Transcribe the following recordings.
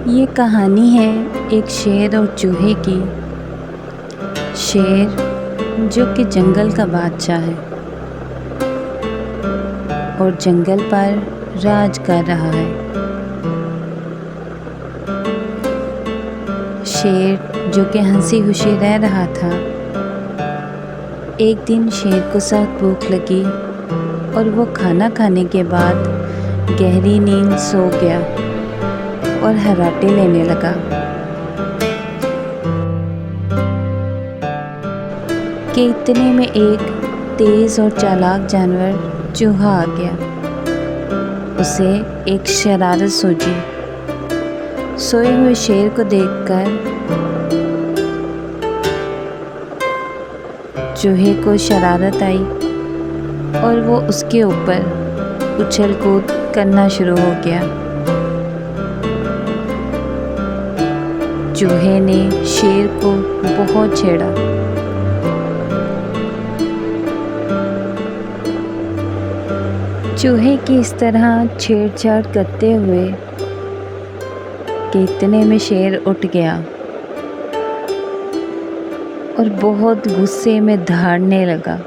ये कहानी है एक शेर और चूहे की। शेर जो कि जंगल का बादशाह है और जंगल पर राज कर रहा है। शेर जो कि हंसी खुशी रह रहा था। एक दिन शेर को सख्त भूख लगी और वो खाना खाने के बाद गहरी नींद सो गया और हर्राटे लेने लगा कि इतने में एक तेज और चालाक जानवर चूहा आ गया। उसे एक शरारत सूझी। सोए हुए शेर को देखकर चूहे को शरारत आई और वो उसके ऊपर उछल कूद करना शुरू हो गया। चूहे ने शेर को बहुत छेड़ा। चूहे की इस तरह छेड़छाड़ करते हुए कि इतने में शेर उठ गया और बहुत गुस्से में दहाड़ने लगा।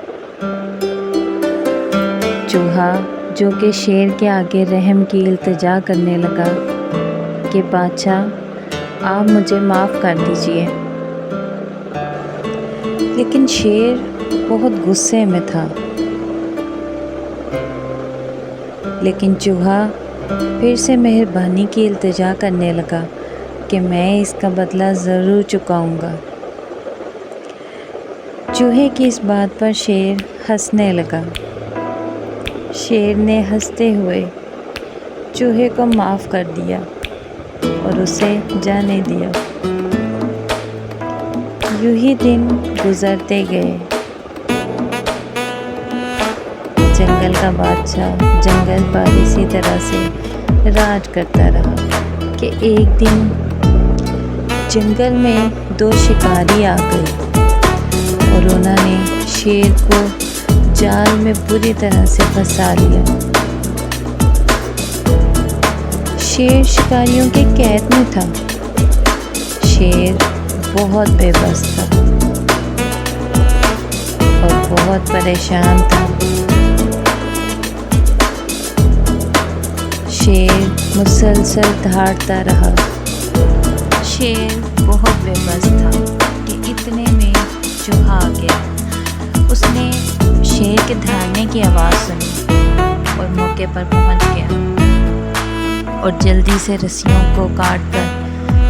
चूहा जो कि शेर के आगे रहम की इल्तिजा करने लगा कि बादशाह आप मुझे माफ़ कर दीजिए। लेकिन शेर बहुत गुस्से में था। लेकिन चूहा फिर से मेहरबानी की इल्तिजा करने लगा कि मैं इसका बदला ज़रूर चुकाऊंगा। चूहे की इस बात पर शेर हंसने लगा। शेर ने हंसते हुए चूहे को माफ़ कर दिया और उसे जाने दिया। यूं ही दिन गुजरते गए। जंगल का बादशाह जंगल पर इसी तरह से राज करता रहा कि एक दिन जंगल में दो शिकारी आ गए और उन्होंने शेर को जाल में बुरी तरह से फंसा लिया। शेर शिकारियों के कैद में था। शेर बहुत बेबस था और बहुत परेशान था। शेर मुसलसल दहाड़ता रहा। शेर बहुत बेबस था कि इतने में चूहा आ गया। उसने शेर के दहाड़ने की आवाज़ सुनी और मौके पर पहुंच गया और जल्दी से रस्सियों को काटकर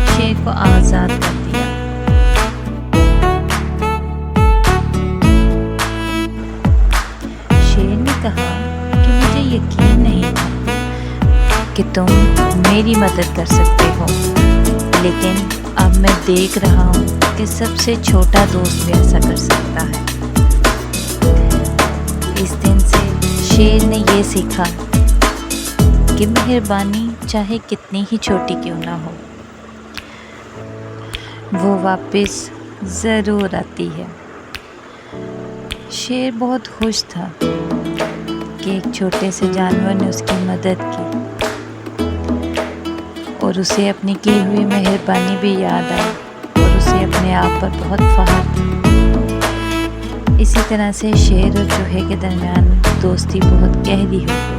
शेर को आज़ाद कर दिया। शेर ने कहा कि मुझे यकीन नहीं कि तुम मेरी मदद कर सकते हो, लेकिन अब मैं देख रहा हूँ कि सबसे छोटा दोस्त भी ऐसा कर सकता है। इस दिन से शेर ने ये सीखा कि मेहरबानी चाहे कितनी ही छोटी क्यों ना हो, वो वापस ज़रूर आती है। शेर बहुत खुश था कि एक छोटे से जानवर ने उसकी मदद की और उसे अपनी की हुई मेहरबानी भी याद आई और उसे अपने आप पर बहुत फ़ख्र था। इसी तरह से शेर और चूहे के दरमियान दोस्ती बहुत गहरी हो गई।